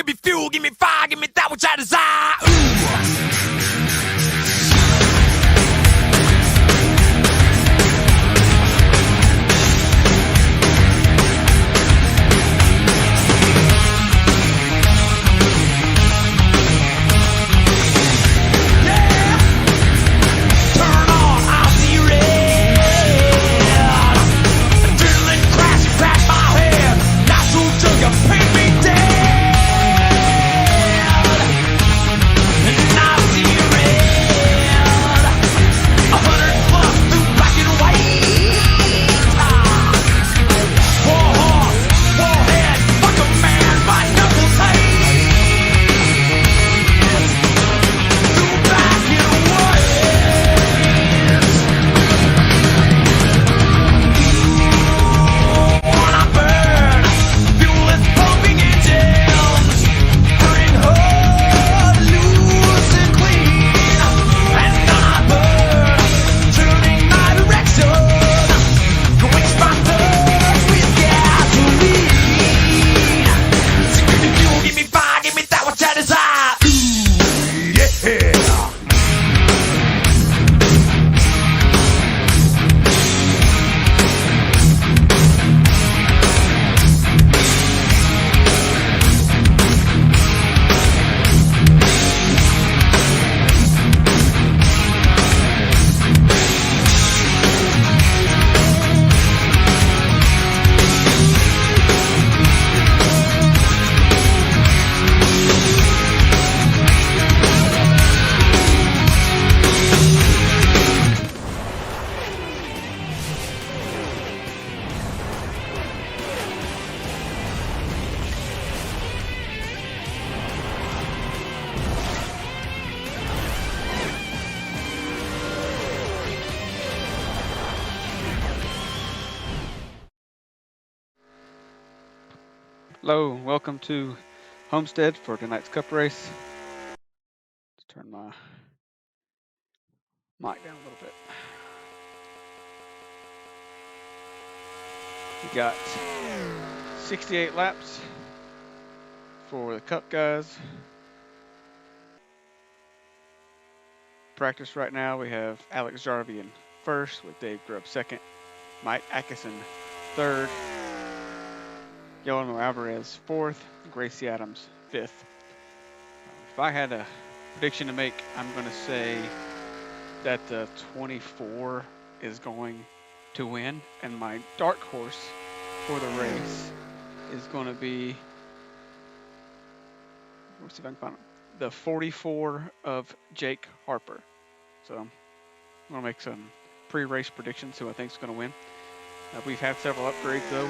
give me fuel, give me fire, give me that which I desire. Ooh. Hello, welcome to Homestead for tonight's cup race. Let's turn my mic down a little bit. We got 68 laps for the cup guys. Practice right now, we have Alex Jarvie in first with Dave Grubb second, Mike Atkinson third, Guillermo Alvarez fourth, Gracie Adams fifth. If I had a prediction to make, I'm going to say that the 24 is going to win, and my dark horse for the race is going to be, let's see if I can find it, the 44 of Jake Harper. So I'm going to make some pre-race predictions who I think is going to win. We've had several upgrades though.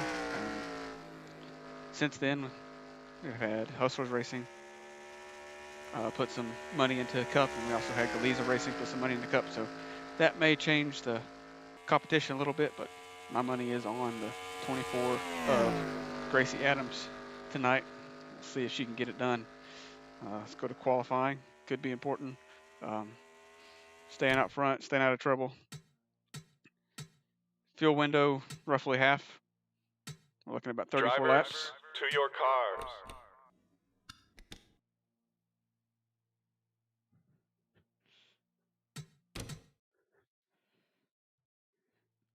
Since then, we've had Hustlers Racing put some money into the cup, and we also had Galiza Racing put some money in the cup. So that may change the competition a little bit, but my money is on the 24 of Gracie Adams tonight. We'll see if she can get it done. Let's go to qualifying. Could be important. Staying out front, staying out of trouble. Fuel window, roughly half. We're looking at about 34 Drivers, laps. to your cars.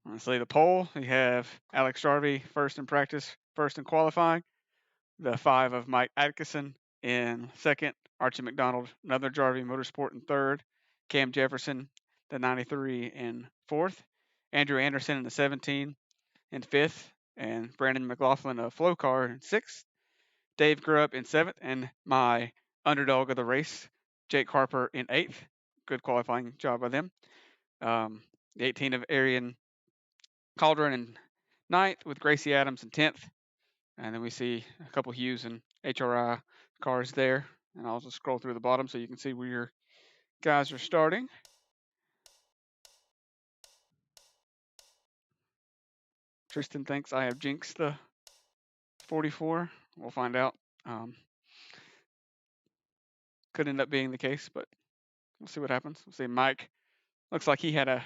Honestly, the pole, we have Alex Jarvie first in practice, first in qualifying. The 5 of Mike Atkinson in second. Archie McDonald, another Jarvie Motorsport in third. Cam Jefferson, the 93 in fourth. Andrew Anderson in the 17 in fifth. And Brandon McLaughlin of Flow Car in sixth. Dave Grubb in seventh. And my underdog of the race, Jake Harper in eighth. Good qualifying job by them. The 18 of Arian Caldron in ninth, with Gracie Adams in 10th. And then we see a couple Hughes and HRI cars there. And I'll just scroll through the bottom so you can see where your guys are starting. Tristan thinks I have jinxed the 44. We'll find out. Could end up being the case, but we'll see what happens. We'll see. Mike looks like he had a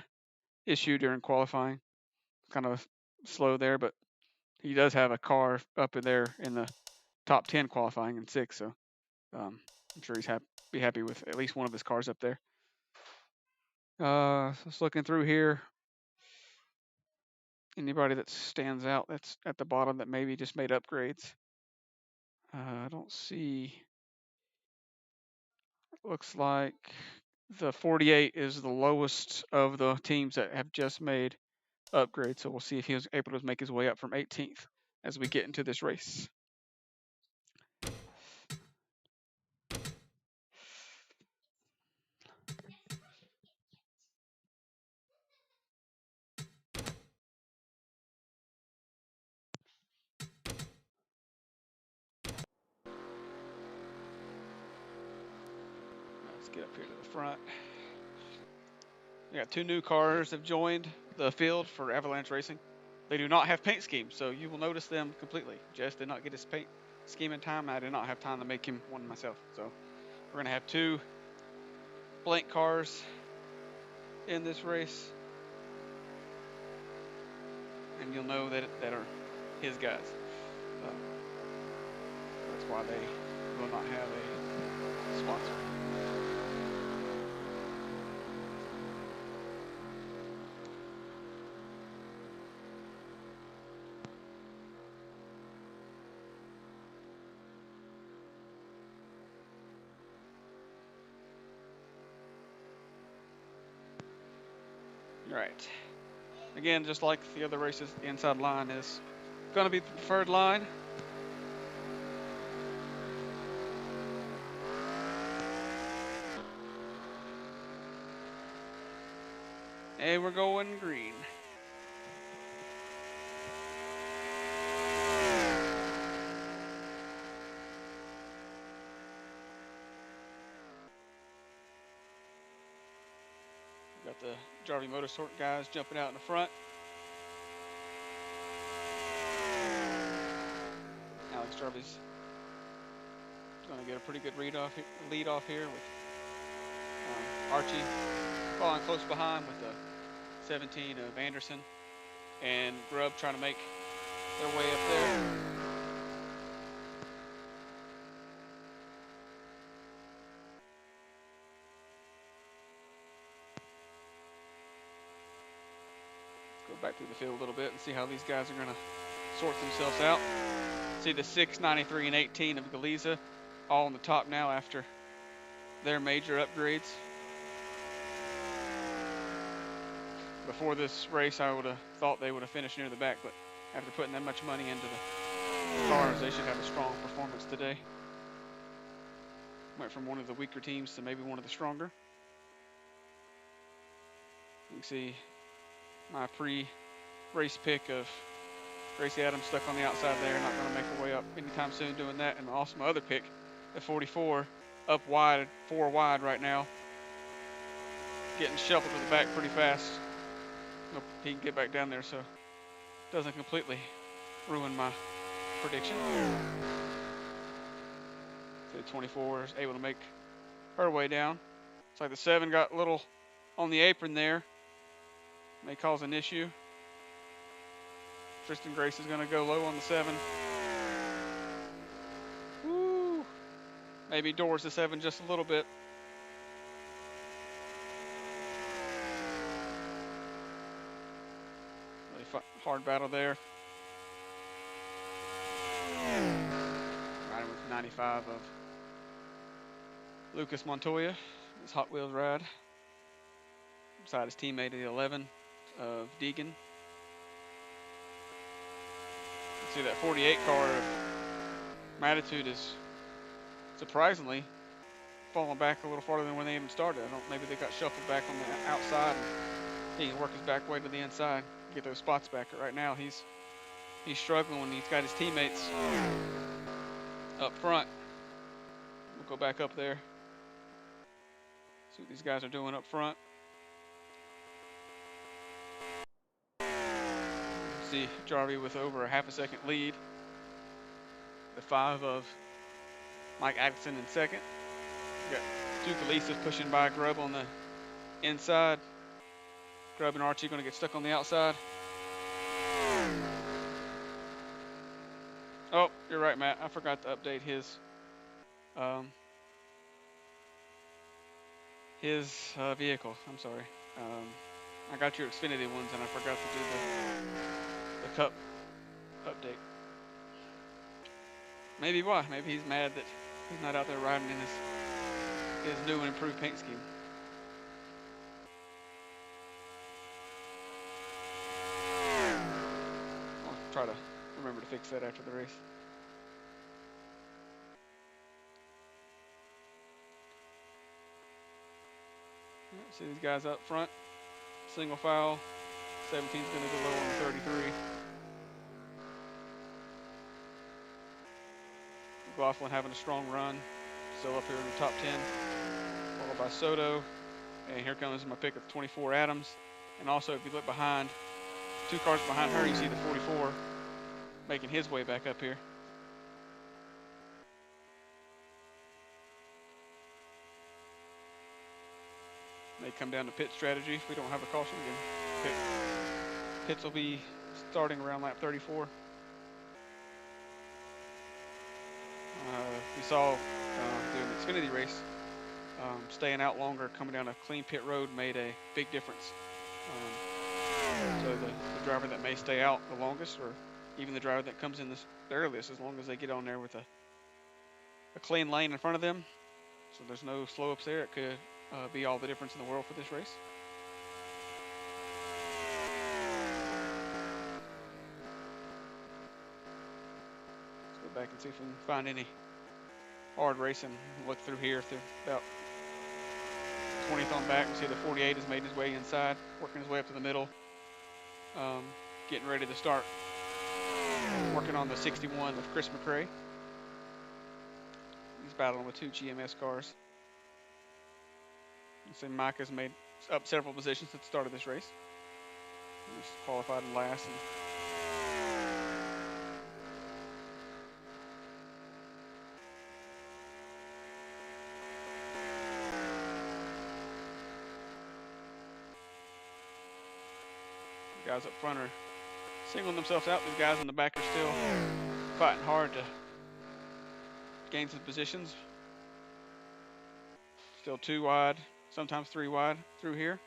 issue during qualifying. Kind of slow there, but he does have a car up in there in the top 10 qualifying in 6th, so I'm sure he's be happy with at least one of his cars up there. Just looking through here. Anybody that stands out that's at the bottom that maybe just made upgrades? I don't see. Looks like the 48 is the lowest of the teams that have just made upgrades. So we'll see if he was able to make his way up from 18th as we get into this race. Let's get up here to the front. We got 2 new cars have joined the field for Avalanche Racing. They do not have paint schemes, so you will notice them completely. Jess did not get his paint scheme in time. I did not have time to make him one myself. So we're going to have 2 blank cars in this race. And you'll know that are his guys. That's why they will not have a sponsor. All right. Again, just like the other races, the inside line is going to be the preferred line. And we're going green. Got the Jarvie Motorsport guys jumping out in the front. Alex Jarvie's going to get a pretty good lead off here with Archie following close behind with the 17 of Anderson and Grubb trying to make their way up there. Go back through the field a little bit and see how these guys are going to sort themselves out. See the 6, 93, and 18 of Galiza all on the top now after their major upgrades. Before this race, I would have thought they would have finished near the back, but after putting that much money into the cars, they should have a strong performance today. Went from one of the weaker teams to maybe one of the stronger. You can see my pre-race pick of Gracie Adams stuck on the outside there, not going to make her way up anytime soon doing that. And also my other pick at 44, up wide, 4 wide right now. Getting shuffled to the back pretty fast. Hope he can get back down there so it doesn't completely ruin my prediction. So 24 is able to make her way down. Looks like the 7 got a little on the apron there. May cause an issue. Tristan Grace is going to go low on the 7. Woo! Maybe doors the 7 just a little bit. Really hard battle there. Riding with 95 of Lucas Montoya. His Hot Wheels ride. Beside his teammate, the 11 of Deegan. See that 48 car of Matitude is surprisingly falling back a little farther than when they even started. Maybe they got shuffled back on the outside and he can work his back way to the inside, get those spots back. Right now he's struggling when he's got his teammates up front. We'll go back up there. See what these guys are doing up front. See Jarvie with over a half a second lead. The 5 of Mike Atkinson in second. We got 2 Kalisas pushing by Grubb on the inside. Grubb and Archie going to get stuck on the outside. Oh, you're right, Matt. I forgot to update his his vehicle. I'm sorry. I got your Xfinity ones and I forgot to do the Cup update. Maybe why? Maybe he's mad that he's not out there riding in his new and improved paint scheme. I'll try to remember to fix that after the race. See these guys up front, single file. 17's going to go low on the 33. McLaughlin having a strong run, still up here in the top 10, followed by Soto. And here comes my pick of 24, Adams. And also, if you look behind, 2 cars behind her, you see the 44 making his way back up here. May come down to pit strategy if we don't have a caution again. Pits will be starting around lap 34. We saw during the Xfinity race, staying out longer, coming down a clean pit road made a big difference. So the driver that may stay out the longest, or even the driver that comes in the earliest, as long as they get on there with a clean lane in front of them, so there's no slow ups there, it could be all the difference in the world for this race. Let's go back and see if we can find any hard racing. Look through here, through about 20th on back. We see the 48 has made his way inside, working his way up to the middle, getting ready to start working on the 61 with Chris McRae. He's battling with 2 GMS cars. You see Mike has made up several positions at the start of this race. He was qualified in last. The guys up front are singling themselves out. These guys in the back are still fighting hard to gain some positions. Still 2 wide, sometimes 3 wide through here.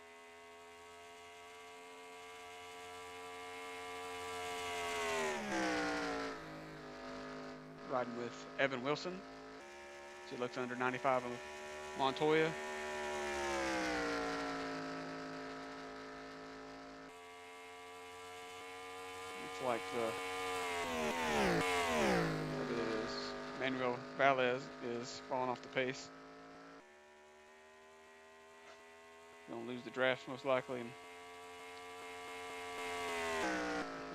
Riding with Evan Wilson. She looks under 95 of Montoya. Looks like whatever it is, Manuel Valles is falling off the pace. Gonna lose the draft most likely, and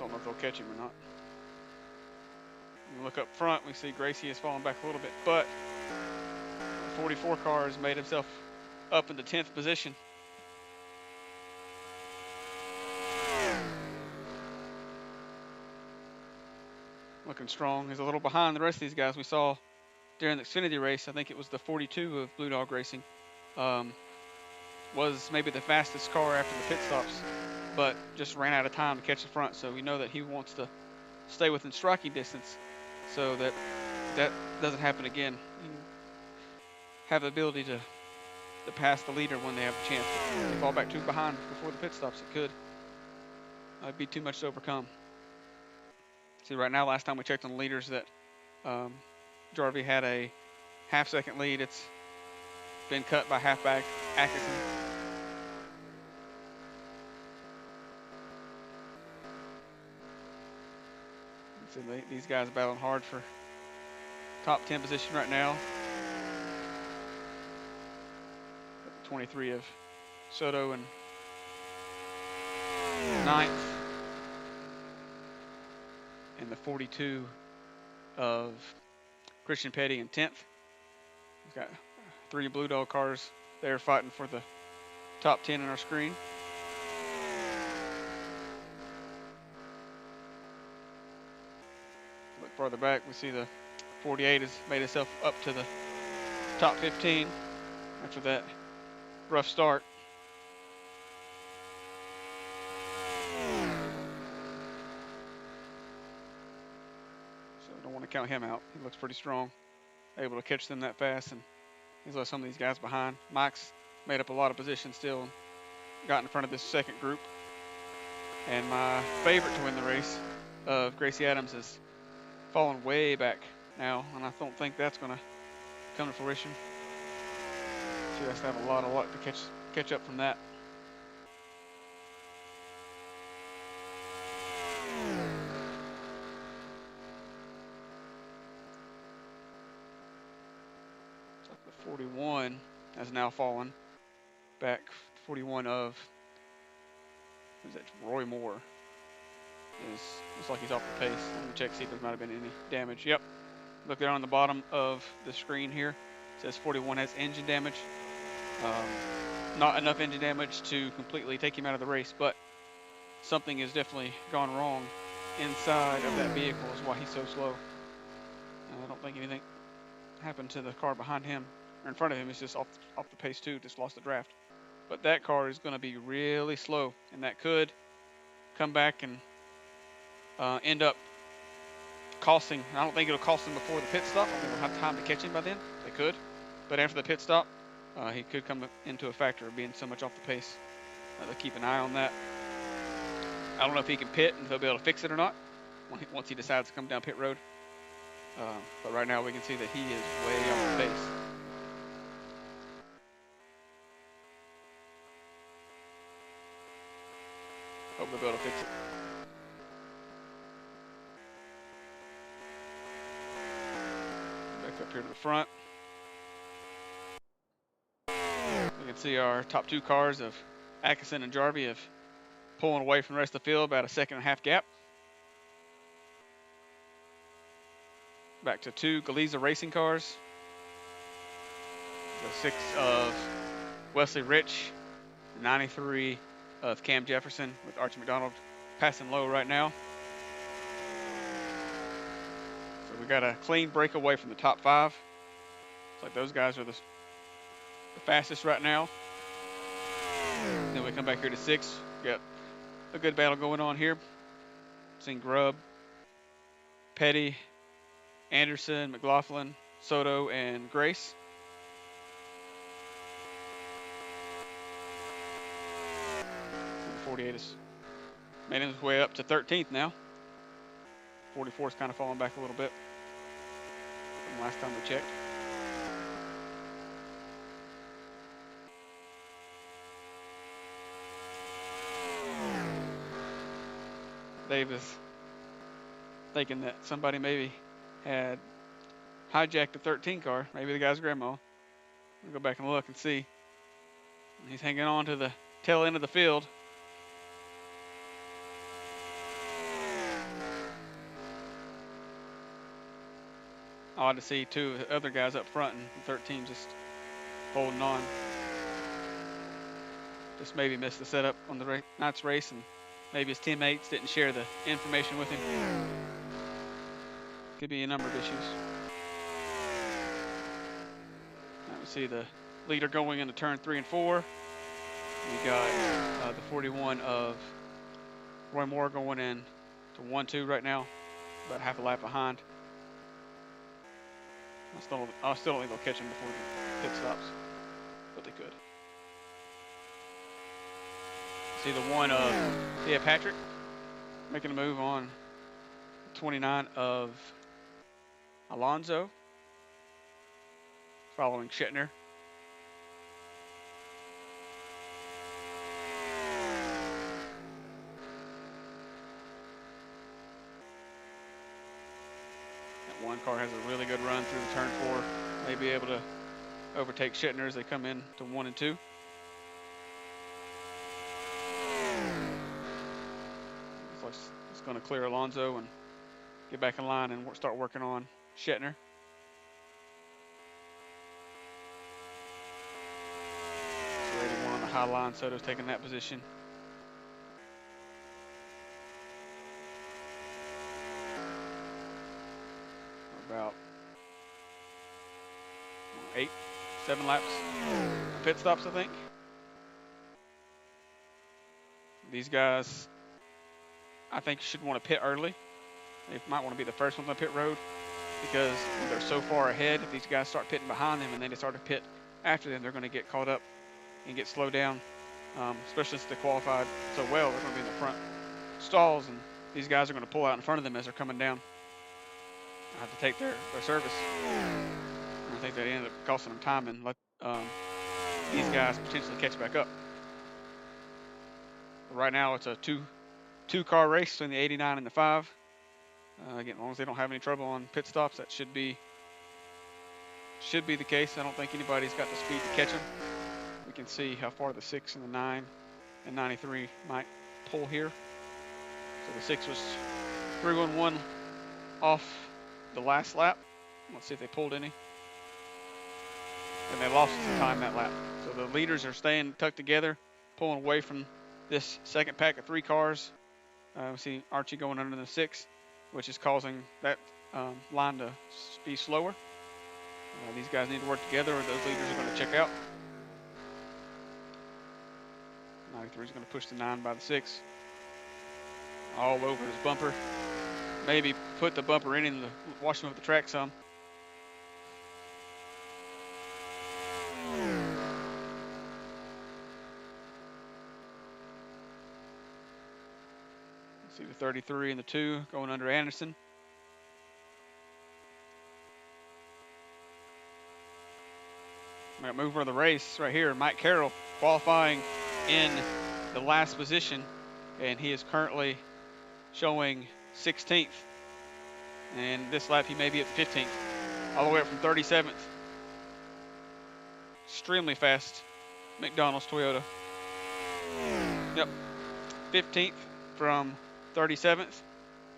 don't know if they'll catch him or not. When we look up front, we see Gracie has fallen back a little bit, but the 44 car has made himself up into 10th position. Looking strong. He's a little behind the rest of these guys we saw during the Xfinity race. I think it was the 42 of Blue Dog Racing. Was maybe the fastest car after the pit stops, but just ran out of time to catch the front. So we know that he wants to stay within striking distance so that doesn't happen again. You have the ability to pass the leader when they have a chance. If they fall back too behind before the pit stops, it could be too much to overcome. See, right now, last time we checked on the leaders, that Jarvie had a half-second lead. It's been cut by halfback Atkinson. So these guys are battling hard for top 10 position right now. 23 of Soto and 9th. And the 42 of Christian Petty in 10th. We've got 3 Blue Dog cars there fighting for the top 10 on our screen. Look farther back, we see the 48 has made itself up to the top 15 after that rough start. So I don't want to count him out. He looks pretty strong, able to catch them that fast, and he's left some of these guys behind. Mike's made up a lot of position still, got in front of this second group. And my favorite to win the race of Gracie Adams is fallen way back now, and I don't think that's going to come to fruition. She has to have a lot of luck to catch up from that. So the 41 has now fallen back. 41 of, what is that, Roy Moore. Looks like he's off the pace. Let me check, see if there might have been any damage. Yep. Look there on the bottom of the screen here. It says 41 has engine damage. Not enough engine damage to completely take him out of the race, but something has definitely gone wrong inside of that vehicle is why he's so slow. I don't think anything happened to the car behind him or in front of him. It's just off the pace too, just lost the draft. But that car is going to be really slow, and that could come back and end up costing. I don't think it'll cost him before the pit stop. I don't think we'll have time to catch him by then. They could, but after the pit stop, he could come into a factor of being so much off the pace. They'll keep an eye on that. I don't know if he can pit and he'll be able to fix it or not once he decides to come down pit road. But right now we can see that he is way off the pace. Hope they'll be able to fix it. Back up here to the front. We can see our top two cars of Atkinson and Jarvie have pulling away from the rest of the field, about a 1.5 second gap. Back to two Galiza racing cars. The 6 of Wesley Rich, the 93 of Cam Jefferson with Archie McDonald passing low right now. So we got a clean breakaway from the top 5. It's like those guys are the fastest right now. Then we come back here to 6. Got a good battle going on here. Seeing Grubb, Petty, Anderson, McLaughlin, Soto, and Grace. The 48 is made his way up to 13th now. 44 is kind of falling back a little bit from last time we checked. Dave is thinking that somebody maybe had hijacked the 13 car, maybe the guy's grandma. We'll go back and look and see. He's hanging on to the tail end of the field. Odd to see two of the other guys up front and 13 just holding on. Just maybe missed the setup on the night's race, and maybe his teammates didn't share the information with him. Could be a number of issues. Now we see the leader going into turn 3 and 4. We got the 41 of Roy Moore going in to 1-2 right now, about half a lap behind. I still don't think they'll catch him before the pit stops, but they could. See the one of Patrick making a move on 29 of Alonso, following Schittner. That one car has a really good run through the turn 4. May be able to overtake Schittner as they come in to 1 and 2. It's going to clear Alonso and get back in line and start working on Schittner. So 81 on the high line. Soto's taking that position. About 7 laps. Pit stops, I think. These guys, I think, should want to pit early. They might want to be the first ones on the pit road, because they're so far ahead. If these guys start pitting behind them and then they start to pit after them, they're going to get caught up and get slowed down, especially since they qualified so well. They're going to be in the front stalls, and these guys are going to pull out in front of them as they're coming down. I have to take their service. And I think that ended up costing them time and let these guys potentially catch back up. But right now, it's a two-car race between the 89 and the 5. Again, as long as they don't have any trouble on pit stops, that should be the case. I don't think anybody's got the speed to catch them. We can see how far the 6 and the 9 and 93 might pull here. So the 6 was 3-1-1 off the last lap. Let's see if they pulled any. And they lost some time that lap. So the leaders are staying tucked together, pulling away from this second pack of 3 cars. We see Archie going under the 6, which is causing that line to be slower. These guys need to work together or those leaders are going to check out. 93 is going to push the 9 by the 6. All over his bumper. Maybe put the bumper in and wash him up the track some. See the 33 and the 2 going under Anderson. Mover of the race right here, Mike Carroll, qualifying in the last position, and he is currently showing 16th. And this lap he may be at 15th, all the way up from 37th. Extremely fast McDonald's Toyota. Yep, 15th from 37th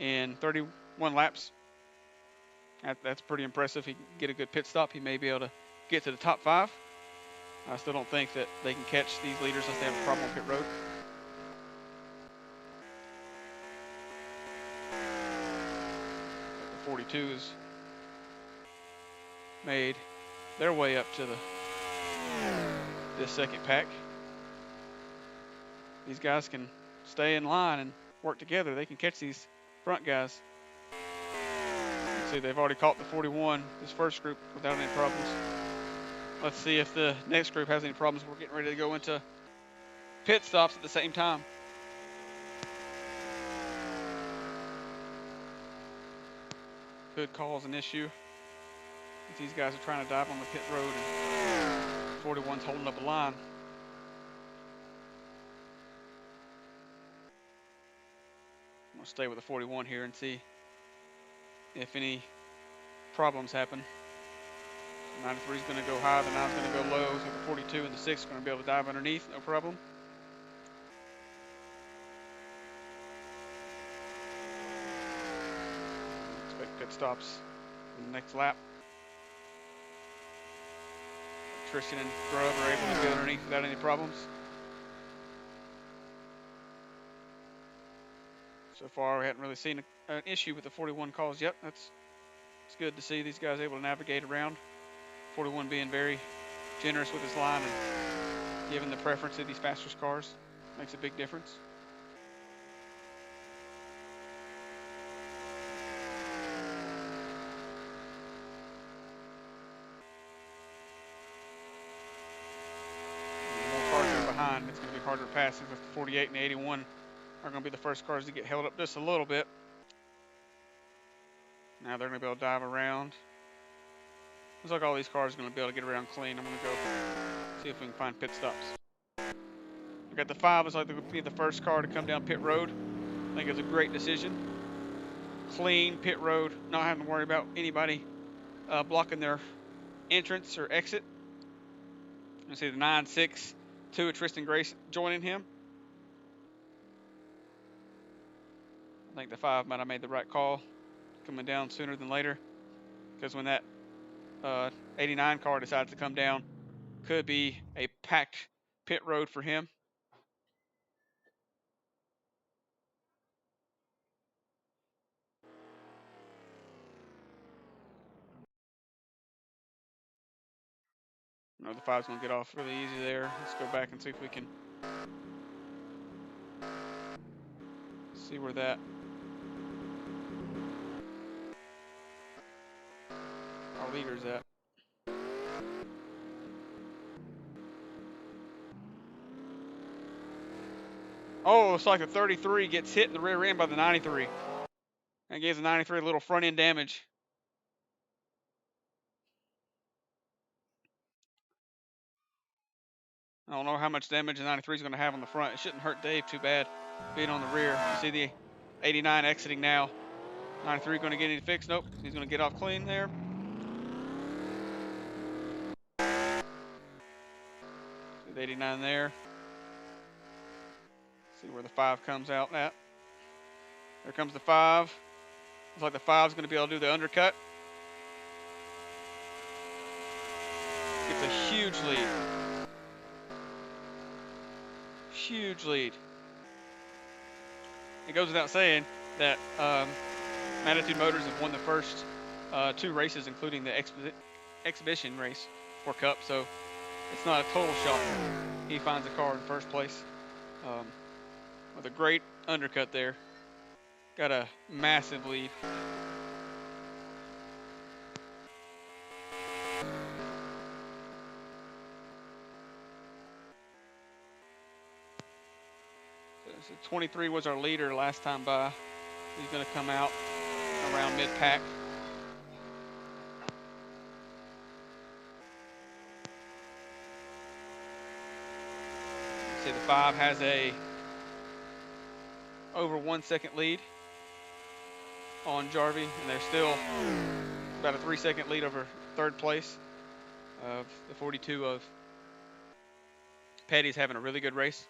in 31 laps. That's pretty impressive. He can get a good pit stop. He may be able to get to the top 5. I still don't think that they can catch these leaders unless they have a problem on pit road. The 42s made their way up to this second pack. These guys can stay in line and work together. They can catch these front guys. See, they've already caught the 41, this first group, without any problems. Let's see if the next group has any problems. We're getting ready to go into pit stops at the same time. Could cause an issue if these guys are trying to dive on the pit road and 41's holding up a line. I'm going to stay with the 41 here and see if any problems happen. 93 is going to go high, the 9 is going to go low, so the 42 and the 6 are going to be able to dive underneath, no problem. Expect pit stops in the next lap. Tristan and Grubb are able to go underneath without any problems. So far, we hadn't really seen an issue with the 41 calls yet. It's good to see these guys able to navigate around. 41 being very generous with his line and giving the preference to these faster cars. Makes a big difference. And the more cars are behind, it's going to be harder to pass. With the 48 and the 81 are going to be the first cars to get held up just a little bit. Now they're going to be able to dive around. Looks like all these cars are going to be able to get around clean. I'm going to go see if we can find pit stops. We got the 5. Looks like they're going to be the first car to come down pit road. I think it's a great decision. Clean pit road, not having to worry about anybody blocking their entrance or exit. You see the 9-6, 2 of Tristan Grace joining him. I think the 5 might have made the right call, coming down sooner than later, because when that 89 car decides to come down, could be a packed pit road for him. No, the 5's going to get off really easy there. Let's go back and see if we can see where that our leader's at. Oh, it's like the 33 gets hit in the rear end by the 93. That gives the 93 a little front end damage. I don't know how much damage the 93 is going to have on the front. It shouldn't hurt Dave too bad being on the rear. You see the 89 exiting now. 93 going to get any fix? Nope. He's going to get off clean there. See the 89 there. See where the 5 comes out at. There comes the 5. Looks like the 5 is going to be able to do the undercut. Gets a huge lead. Huge lead. It goes without saying that Attitude Motors have won the first 2 races, including the exhibition race for Cup, so it's not a total shock he finds a car in first place. With a great undercut there. Got a massive lead. So 23 was our leader last time by. He's going to come out around mid-pack. See the 5 has a over 1 second lead on Jarvie, and they're still about a 3 second lead over third place of the 42 of Petty's having a really good race.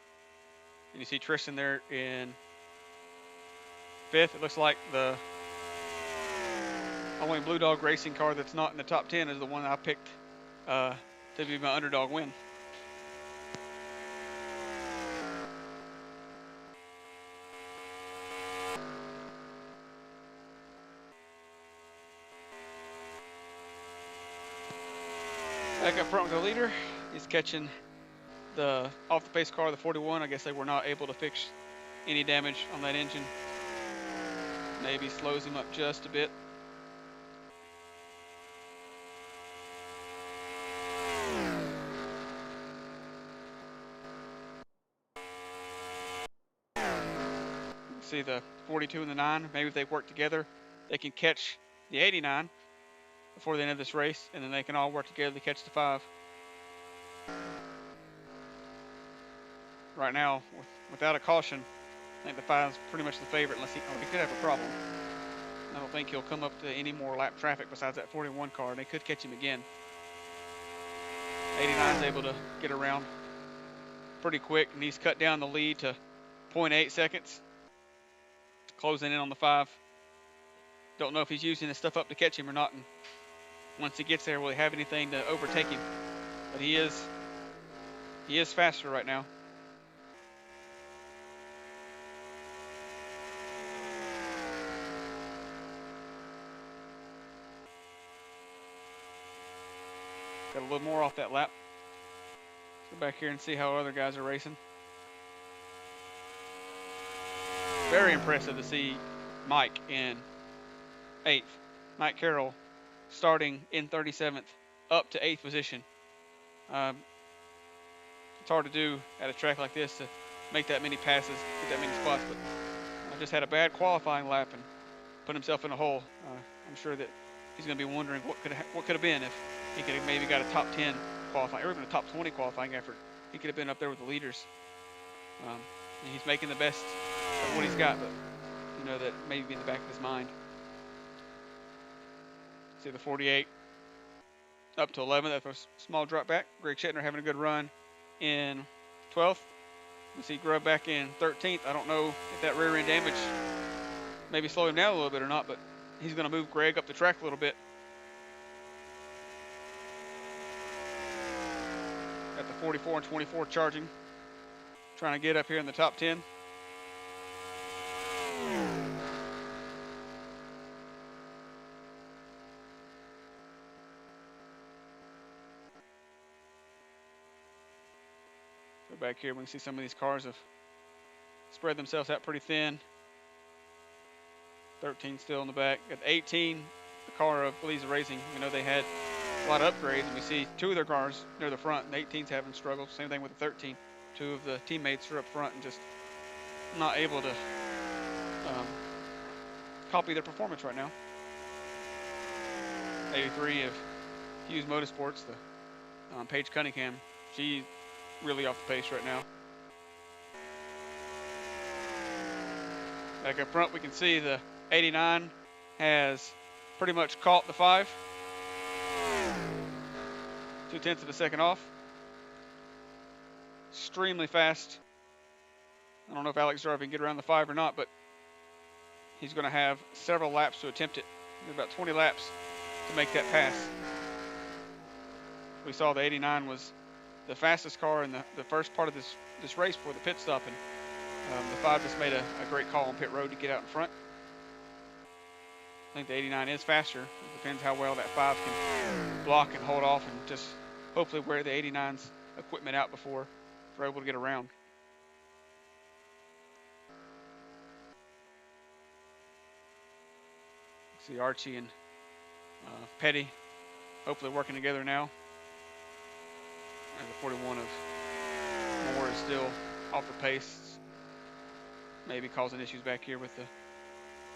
And you see Tristan there in 5th. It looks like the only Blue Dog racing car that's not in the top 10 is the one I picked to be my underdog win. Back up front with the leader. He's catching the off the pace car, the 41. I guess they were not able to fix any damage on that engine. Maybe slows him up just a bit. See the 42 and the 9. Maybe if they work together, they can catch the 89 before the end of this race, and then they can all work together to catch the 5. Right now, without a caution, I think the 5 is pretty much the favorite, unless he could have a problem. I don't think he'll come up to any more lap traffic besides that 41 car, and they could catch him again. 89 is able to get around pretty quick, and he's cut down the lead to 0.8 seconds. Closing in on the 5. Don't know if he's using his stuff up to catch him or not, and once he gets there, will he have anything to overtake him? But he is faster right now. Got a little more off that lap. Let's go back here and see how other guys are racing. Very impressive to see Mike in 8th. Mike Carroll starting in 37th up to 8th position. It's hard to do at a track like this to make that many passes, get that many spots, but just had a bad qualifying lap and put himself in a hole. I'm sure that he's going to be wondering what could have been if he could have maybe got a top 10 qualifying or even a top 20 qualifying effort. He could have been up there with the leaders. He's making the best of what he's got, but you know that may be in the back of his mind. See the 48 up to 11th after a small drop back. Greg Shetner having a good run in 12th. You see Grubb back in 13th. I don't know if that rear end damage maybe slow him down a little bit or not, but he's going to move Greg up the track a little bit. Got the 44 and 24 charging. Trying to get up here in the top 10. Go back here, we can see some of these cars have spread themselves out pretty thin. 13 still in the back. Got 18, the car of Belize Racing. We know they had a lot of upgrades, and we see 2 of their cars near the front, and the 18's having struggles. Same thing with the 13. 2 of the teammates are up front and just not able to copy their performance right now. 83 of Hughes Motorsports, the Paige Cunningham, she's really off the pace right now. Back up front, we can see the 89 has pretty much caught the 5. 0.2 of a second off. Extremely fast. I don't know if Alex Jarvie can get around the 5 or not, but he's going to have several laps to attempt it. About 20 laps to make that pass. We saw the 89 was the fastest car in the first part of this race before the pit stop, and the 5 just made a great call on pit road to get out in front. I think the 89 is faster. It depends how well that 5 can block and hold off and just hopefully wear the 89's equipment out before we're able to get around. See Archie and Petty hopefully working together now. And the 41 of Moore is still off the pace. Maybe causing issues back here with the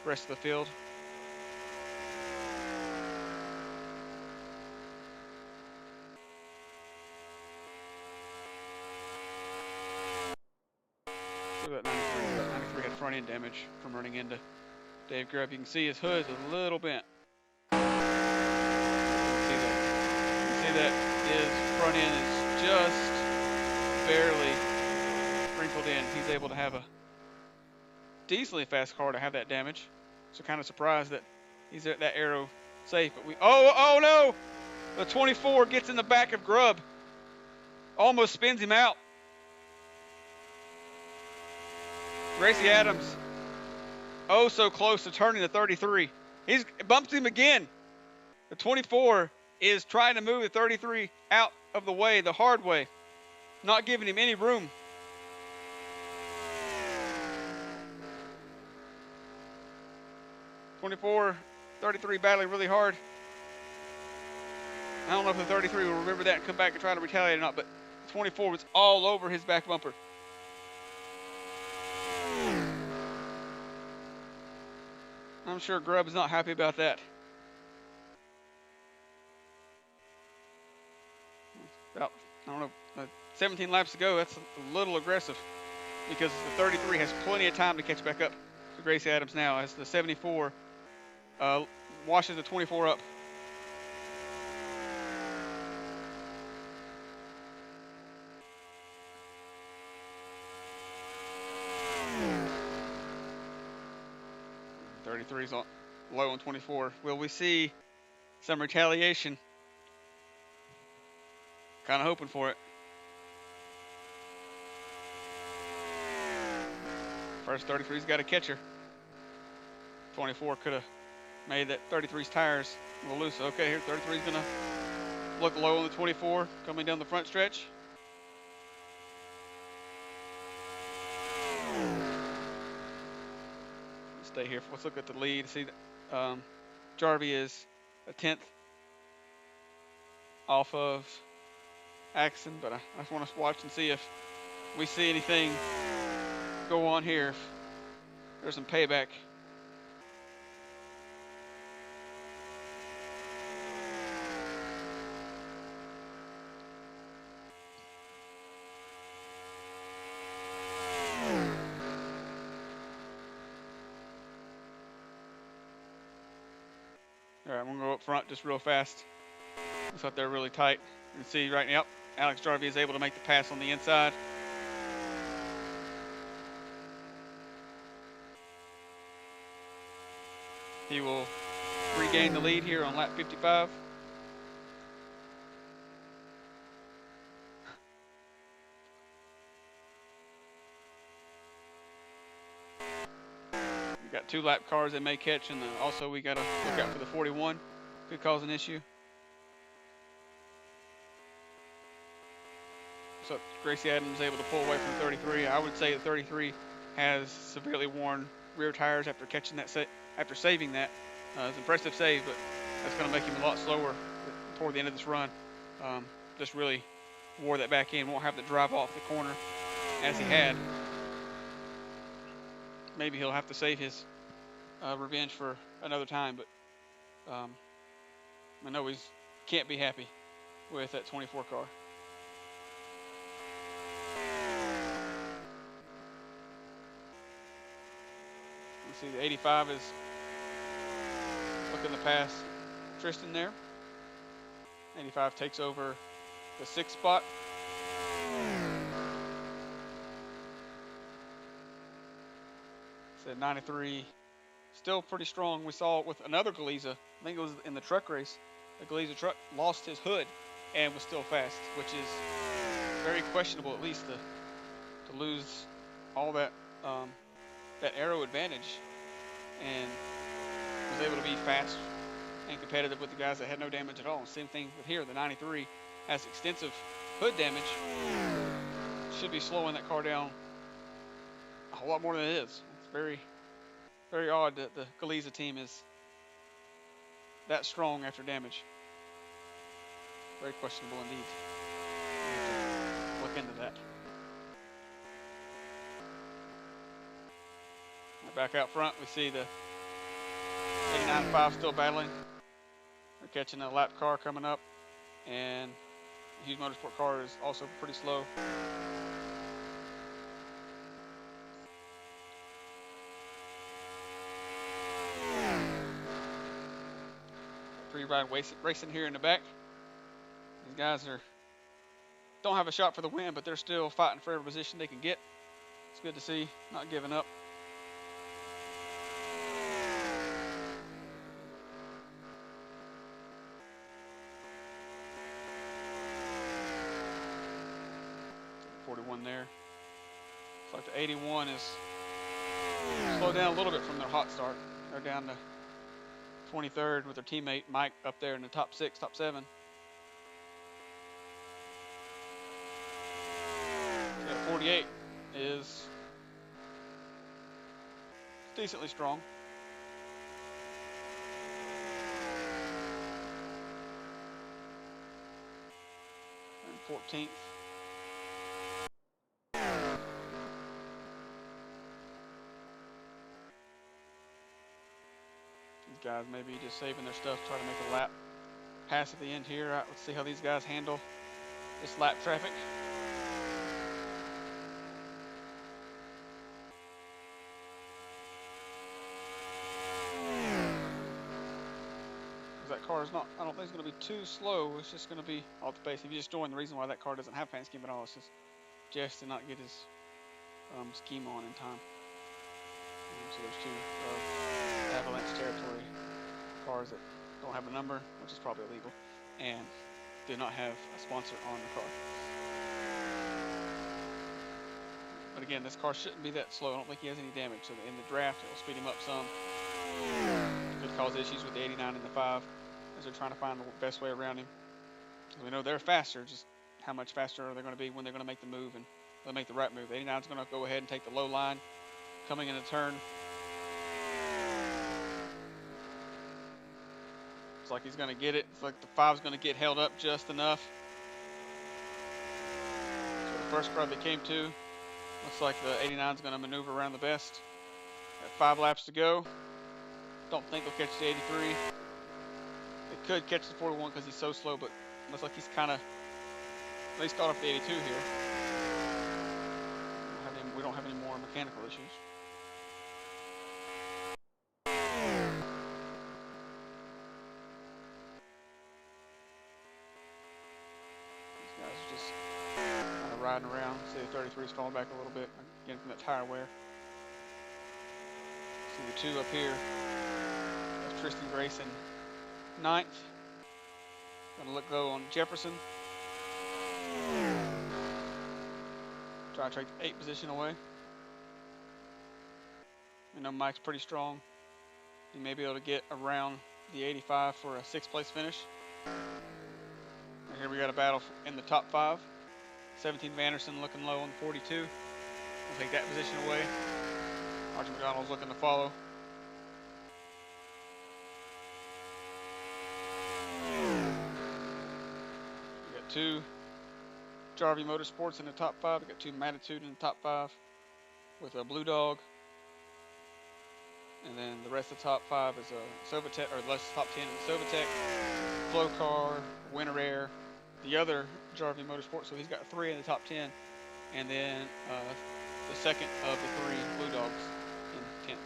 rest of the field. Look at that 93. That 93 had front end damage from running into Dave Grubb. You can see his hood's a little bent. You can see that his front end is just barely wrinkled in. He's able to have a decently fast car to have that damage. So kind of surprised that he's at that aero safe. But oh no! The 24 gets in the back of Grubb. Almost spins him out. Gracie Adams, oh so close to turning the 33. He's bumps him again. The 24 is trying to move the 33 out of the way, the hard way, not giving him any room. '24, 33 battling really hard. I don't know if the 33 will remember that and come back and try to retaliate or not, but 24 was all over his back bumper. I'm sure Grubb is not happy about that. About, I don't know, 17 laps to go. That's a little aggressive because the 33 has plenty of time to catch back up to Gracie Adams now as the 74 washes the 24 up. Is low on 24. Will we see some retaliation? Kind of hoping for it. First 33's got a catcher. 24 could have made that 33's tires a little loose. Okay, here 33's gonna look low on the 24 coming down the front stretch. Stay here. Let's look at the lead. See, Jarvie is a 10th off of Axon, but I just want to watch and see if we see anything go on here. If there's some payback. All right, I'm gonna go up front just real fast. Looks like they're really tight. You can see right now, Alex Jarvie is able to make the pass on the inside. He will regain the lead here on lap 55. We got 2 lap cars that may catch, and also we got to look out for the 41. Could cause an issue. So Gracie Adams is able to pull away from 33. I would say the 33 has severely worn rear tires after catching that after saving that. It's an impressive save, but that's going to make him a lot slower toward the end of this run. Just really wore that back in. Won't have to drive off the corner as he had. maybe he'll have to save his revenge for another time. But I know he can't be happy with that 24 car. You see the 85 is looking to pass Tristan there. 85 takes over the 6th spot. So 93 still pretty strong. We saw it with another Galiza. I think it was in the truck race. The Galiza truck lost his hood and was still fast, which is very questionable, at least to lose all that that aero advantage, and was able to be fast and competitive with the guys that had no damage at all. Same thing with here. The 93 has extensive hood damage. Should be slowing that car down a whole lot more than it is. It's very, very odd that the Galiza team is that strong after damage. Very questionable indeed. Look into that. Back out front, we see the 89.5 still battling. They're catching a lap car coming up, and the Hughes Motorsport car is also pretty slow. Three-ride racing here in the back. These guys don't have a shot for the win, but they're still fighting for every position they can get. It's good to see, not giving up. There. It's like the 81 is slowed down a little bit from their hot start. They're down to 23rd with their teammate Mike up there in the top 6, top 7. So 48 is decently strong. And 14th. Guys maybe just saving their stuff, try to make a lap pass at the end here. Let's see how these guys handle this lap traffic. That car is not, I don't think it's going to be too slow. It's just going to be off the pace. If you just join, the reason why that car doesn't have fan scheme at all is just Jess did not get his scheme on in time. So there's two Avalanche territory cars that don't have a number, which is probably illegal, and do not have a sponsor on the car. But again, this car shouldn't be that slow. I don't think he has any damage. So in the draft, it will speed him up some. Could cause issues with the 89 and the 5 as they're trying to find the best way around him. We know they're faster, just how much faster are they going to be when they're going to make the move, and they'll make the right move. The 89 is going to go ahead and take the low line coming in a turn. It's like he's going to get it. It's like the 5 is going to get held up just enough. So the first crowd they came to, looks like the 89 is going to maneuver around the best. Got 5 laps to go. Don't think they'll catch the 83. They could catch the 41 because he's so slow, but looks like he's kind of at least caught up the 82 here. We don't have any more mechanical issues. Riding around. See the 33's falling back a little bit, again from that tire wear. See the 2 up here. That's Tristan Grayson, 9th. Gonna look low on Jefferson. Try to take the 8th position away. I know Mike's pretty strong. He may be able to get around the 85 for a 6th place finish. And here we got a battle in the top 5. 17 Vanderson looking low on the 42. We'll take that position away. Archie McDonald's looking to follow. We got 2 Jarvie Motorsports in the top 5. We got 2 Matitude in the top 5 with a Blue Dog And then the rest of the top 5 is Sovitech, or less top 10 is Sovitech, Flow Car, Winter Air, the other Jarvie Motorsports. So he's got 3 in the top 10, and then the second of the 3 Blue Dogs in 10th.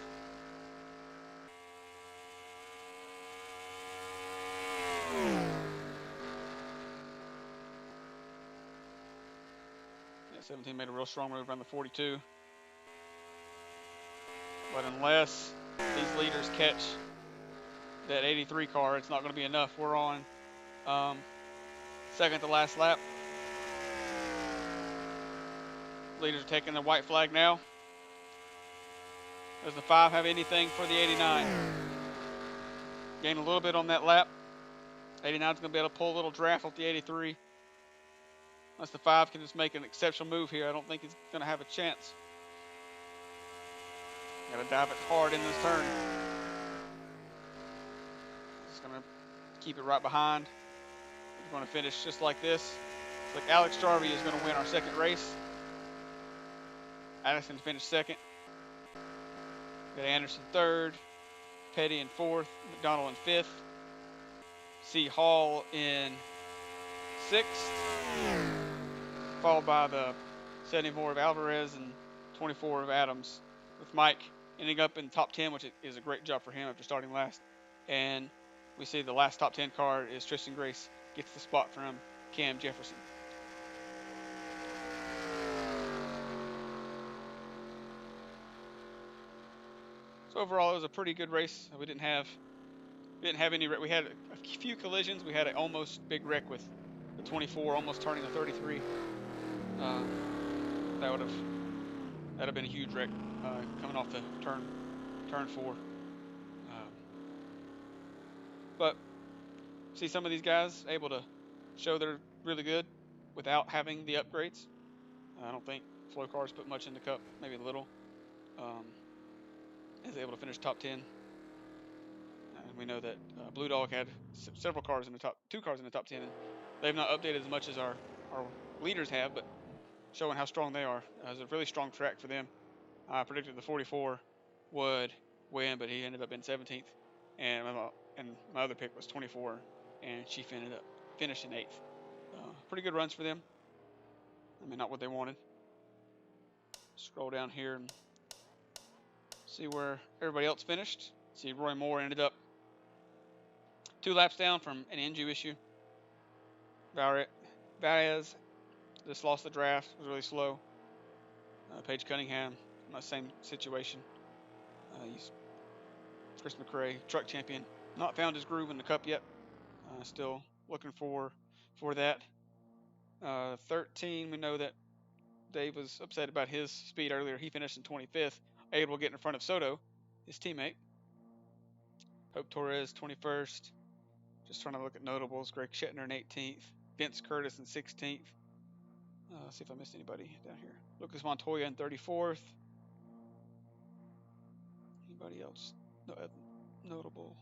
Yeah, 17 made a real strong move around the 42. But unless these leaders catch that 83 car, it's not going to be enough. We're on second to last lap. Leaders are taking the white flag now. Does the 5 have anything for the 89? Gain a little bit on that lap. 89 is going to be able to pull a little draft off the 83. Unless the 5 can just make an exceptional move here, I don't think he's going to have a chance. Got to dive it hard in this turn. Just going to keep it right behind. He's going to finish just like this. Looks like Alex Jarvie is going to win our second race. Addison finished second. Got Anderson third. Petty in fourth. McDonald in fifth. C. Hall in sixth. Followed by the 74 of Alvarez and 24 of Adams, with Mike ending up in top 10, which is a great job for him after starting last. And we see the last top 10 car is Tristan Grace, gets the spot from Cam Jefferson. So overall, it was a pretty good race. We didn't have any. We had a few collisions. We had an almost big wreck with the 24 almost turning the 33. That would have been a huge wreck coming off the turn 4. But see some of these guys able to show they're really good without having the upgrades. I don't think Flow Cars put much in the cup, maybe a little. Is able to finish top 10. And we know that Blue Dog had several cars in the top, 2 cars in the top 10. And they've not updated as much as our leaders have, but showing how strong they are. It was a really strong track for them. I predicted the 44 would win, but he ended up in 17th. And my other pick was 24, and she ended up finishing 8th. Pretty good runs for them. I mean, not what they wanted. Scroll down here and see where everybody else finished. See, Roy Moore ended up 2 laps down from an engine issue. Valles just lost the draft, was really slow. Paige Cunningham, my same situation. He's Chris McRae, truck champion. Not found his groove in the cup yet. Still looking for that. 13, we know that Dave was upset about his speed earlier. He finished in 25th, able to get in front of Soto, his teammate. Hope Torres, 21st. Just trying to look at notables. Greg Shetner in 18th. Vince Curtis in 16th. See if I missed anybody down here. Lucas Montoya in 34th. Anybody else notable?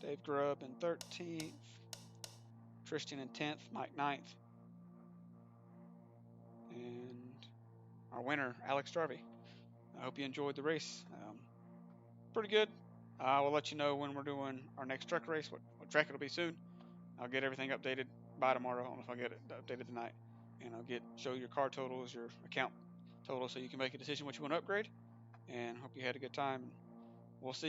Dave Grubb in 13th. Tristan in 10th. Mike 9th. And our winner, Alex Jarvie. I hope you enjoyed the race. Pretty good. I will let you know when we're doing our next truck race, what track it'll be soon. I'll get everything updated by tomorrow. I don't know if I'll get it updated tonight. And I'll show your car totals, your account total, so you can make a decision what you want to upgrade. And hope you had a good time. We'll see you.